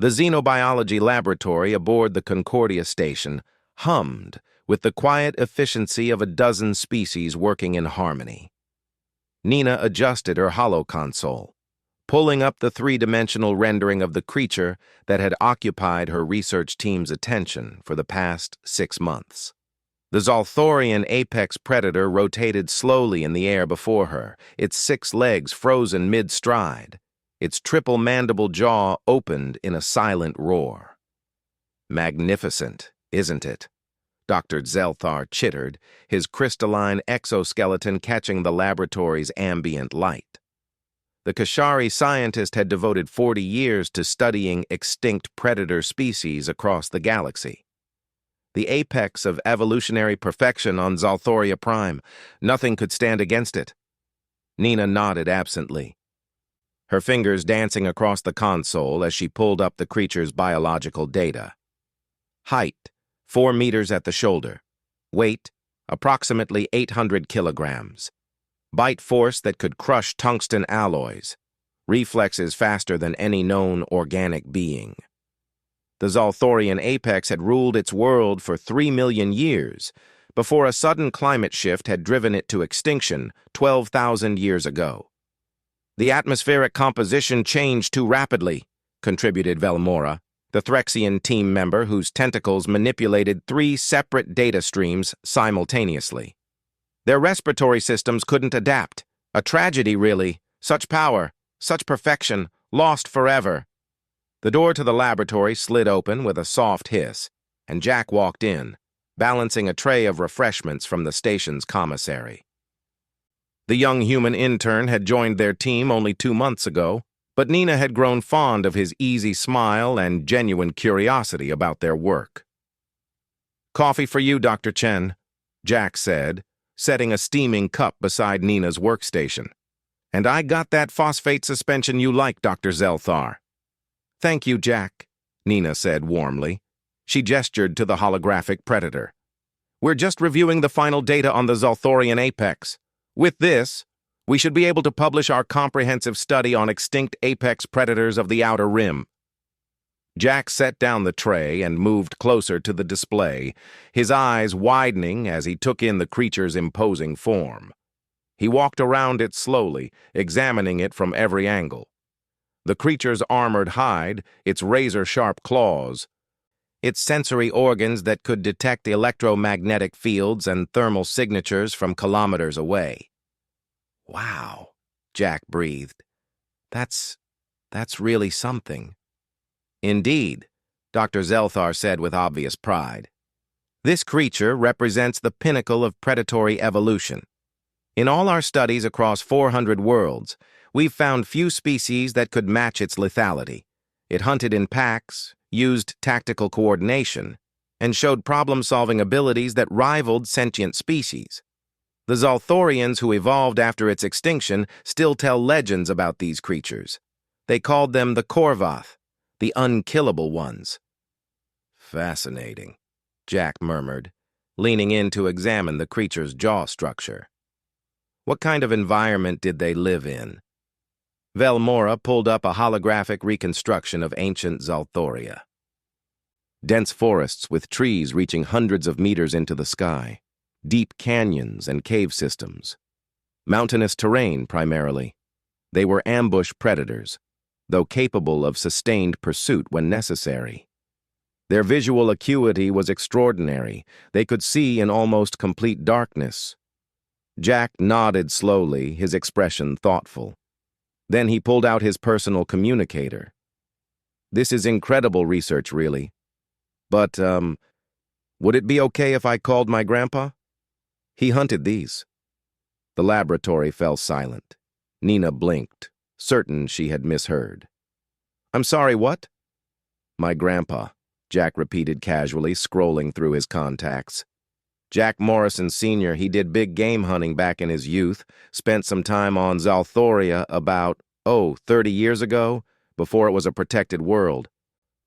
The xenobiology laboratory aboard the Concordia station hummed with the quiet efficiency of a dozen species working in harmony. Nina adjusted her holoconsole, pulling up the three-dimensional rendering of the creature that had occupied her research team's attention for the past 6 months. The Zalthorian apex predator rotated slowly in the air before her, its 6 legs frozen mid-stride. Its triple mandible jaw opened in a silent roar. Magnificent, isn't it? Dr. Zelthar chittered, his crystalline exoskeleton catching the laboratory's ambient light. The Kashari scientist had devoted 40 years to studying extinct predator species across the galaxy. The apex of evolutionary perfection on Zalthoria Prime. Nothing could stand against it. Nina nodded absently, her fingers dancing across the console as she pulled up the creature's biological data. Height, 4 meters at the shoulder. Weight, approximately 800 kilograms. Bite force that could crush tungsten alloys. Reflexes faster than any known organic being. The Zalthorian apex had ruled its world for 3 million years, before a sudden climate shift had driven it to extinction 12,000 years ago. The atmospheric composition changed too rapidly, contributed Velmora, the Threxian team member whose tentacles manipulated 3 separate data streams simultaneously. Their respiratory systems couldn't adapt. A tragedy, really. Such power, such perfection, lost forever. The door to the laboratory slid open with a soft hiss, and Jack walked in, balancing a tray of refreshments from the station's commissary. The young human intern had joined their team only 2 months ago, but Nina had grown fond of his easy smile and genuine curiosity about their work. "Coffee for you, Dr. Chen," Jack said, setting a steaming cup beside Nina's workstation. "And I got that phosphate suspension you like, Dr. Zelthar." "Thank you, Jack," Nina said warmly. She gestured to the holographic predator. "We're just reviewing the final data on the Zalthorian apex. With this, we should be able to publish our comprehensive study on extinct apex predators of the Outer Rim." Jack set down the tray and moved closer to the display, his eyes widening as he took in the creature's imposing form. He walked around it slowly, examining it from every angle. The creature's armored hide, its razor-sharp claws, its sensory organs that could detect electromagnetic fields and thermal signatures from kilometers away. "Wow," Jack breathed. That's really something." "Indeed," Dr. Zelthar said with obvious pride. "This creature represents the pinnacle of predatory evolution. In all our studies across 400 worlds, we've found few species that could match its lethality. It hunted in packs, used tactical coordination, and showed problem-solving abilities that rivaled sentient species. The Zalthorians who evolved after its extinction still tell legends about these creatures. They called them the Korvath, the unkillable ones." "Fascinating," Jack murmured, leaning in to examine the creature's jaw structure. "What kind of environment did they live in?" Velmora pulled up a holographic reconstruction of ancient Zalthoria. Dense forests with trees reaching hundreds of meters into the sky, deep canyons and cave systems. Mountainous terrain, primarily. They were ambush predators, though capable of sustained pursuit when necessary. Their visual acuity was extraordinary. They could see in almost complete darkness. Jack nodded slowly, his expression thoughtful. Then he pulled out his personal communicator. "This is incredible research, really. But, would it be okay if I called my grandpa? He hunted these." The laboratory fell silent. Nina blinked, certain she had misheard. "I'm sorry, what?" "My grandpa," Jack repeated casually, scrolling through his contacts. "Jack Morrison Sr., he did big game hunting back in his youth, spent some time on Zalthoria about, 30 years ago, before it was a protected world.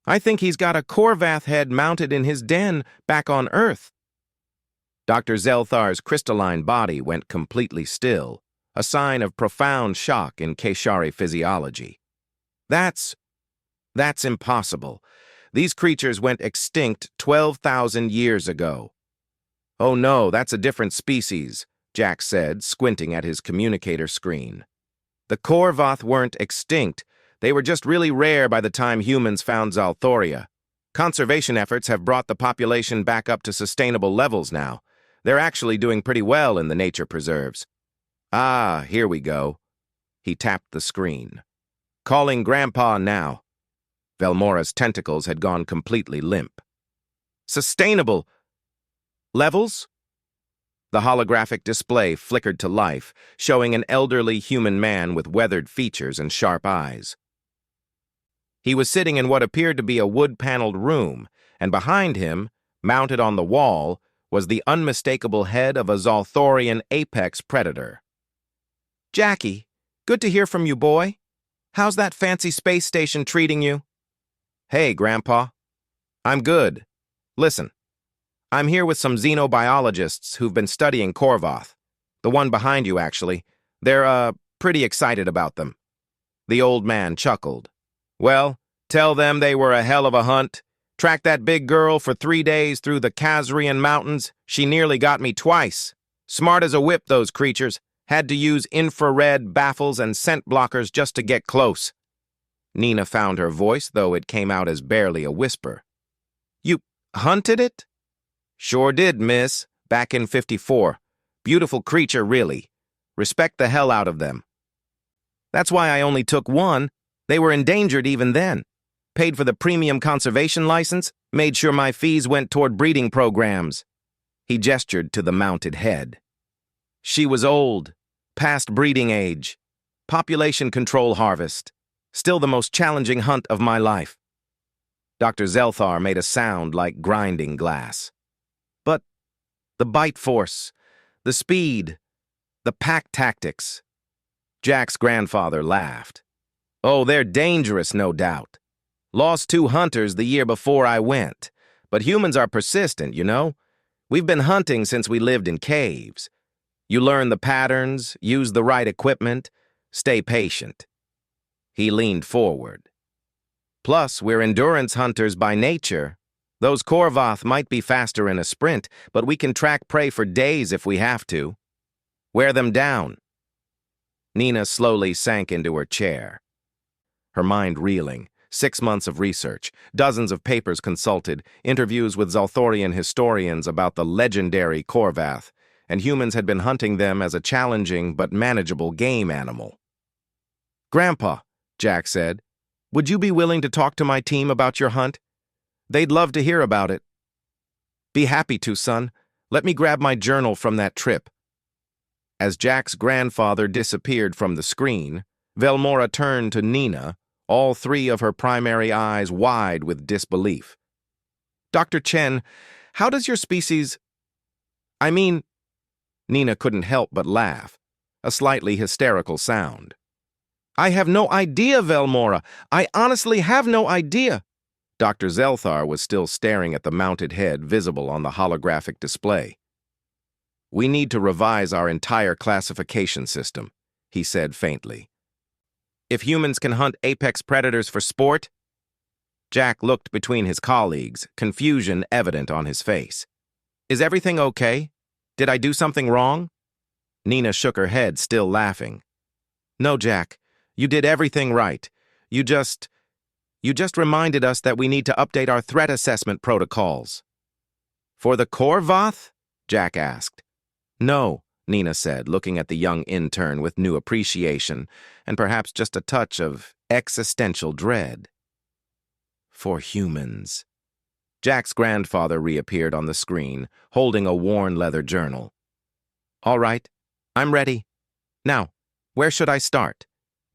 I think he's got a Korvath head mounted in his den back on Earth." Dr. Zelthar's crystalline body went completely still, a sign of profound shock in Kashari physiology. That's That's impossible. These creatures went extinct 12,000 years ago. Oh no, that's a different species, Jack said, squinting at his communicator screen. The Korvoth weren't extinct. They were just really rare by the time humans found Zalthoria. Conservation efforts have brought the population back up to sustainable levels now. They're actually doing pretty well in the nature preserves. Ah, here we go. He tapped the screen. Calling Grandpa now. Velmora's tentacles had gone completely limp. Sustainable levels? The holographic display flickered to life, showing an elderly human man with weathered features and sharp eyes. He was sitting in what appeared to be a wood-paneled room, and behind him, mounted on the wall, was the unmistakable head of a Zalthorian apex predator. "Jackie, good to hear from you, boy. How's that fancy space station treating you?" "Hey, Grandpa. I'm good. Listen, I'm here with some xenobiologists who've been studying Korvoth. The one behind you, actually. They're, pretty excited about them." The old man chuckled. "Well, tell them they were a hell of a hunt. Tracked that big girl for 3 days through the Khazarian mountains. She nearly got me twice. Smart as a whip, those creatures. Had to use infrared baffles and scent blockers just to get close." Nina found her voice, though it came out as barely a whisper. "You hunted it?" "Sure did, miss. Back in '54. Beautiful creature, really. Respect the hell out of them. That's why I only took one. They were endangered even then. Paid for the premium conservation license, made sure my fees went toward breeding programs." He gestured to the mounted head. "She was old, past breeding age. Population control harvest. Still the most challenging hunt of my life." Dr. Zelthar made a sound like grinding glass. "But the bite force, the speed, the pack tactics." Jack's grandfather laughed. "Oh, they're dangerous, no doubt. Lost 2 hunters the year before I went. But humans are persistent, you know? We've been hunting since we lived in caves. You learn the patterns, use the right equipment, stay patient." He leaned forward. "Plus, we're endurance hunters by nature. Those Korvoth might be faster in a sprint, but we can track prey for days if we have to. Wear them down." Nina slowly sank into her chair, her mind reeling. 6 months of research, dozens of papers consulted, interviews with Zalthorian historians about the legendary Korvath, and humans had been hunting them as a challenging but manageable game animal. "Grandpa," Jack said, "would you be willing to talk to my team about your hunt? They'd love to hear about it." "Be happy to, son. Let me grab my journal from that trip." As Jack's grandfather disappeared from the screen, Velmora turned to Nina, all 3 of her primary eyes wide with disbelief. "Dr. Chen, how does your species— I mean—" Nina couldn't help but laugh, a slightly hysterical sound. "I have no idea, Velmora. I honestly have no idea." Dr. Zelthar was still staring at the mounted head visible on the holographic display. "We need to revise our entire classification system," he said faintly. "If humans can hunt apex predators for sport—" Jack looked between his colleagues, confusion evident on his face. "Is everything okay? Did I do something wrong?" Nina shook her head, still laughing. "No, Jack. You did everything right. You just reminded us that we need to update our threat assessment protocols." "For the Korvoth?" Jack asked. "No," Nina said, looking at the young intern with new appreciation and perhaps just a touch of existential dread. "For humans." Jack's grandfather reappeared on the screen, holding a worn leather journal. "All right, I'm ready. Now, where should I start?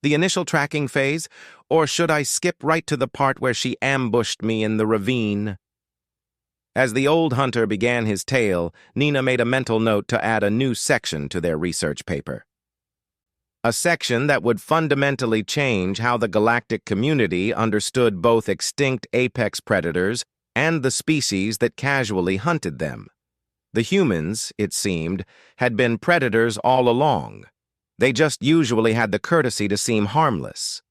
The initial tracking phase, or should I skip right to the part where she ambushed me in the ravine?" As the old hunter began his tale, Nina made a mental note to add a new section to their research paper. A section that would fundamentally change how the galactic community understood both extinct apex predators and the species that casually hunted them. The humans, it seemed, had been predators all along. They just usually had the courtesy to seem harmless.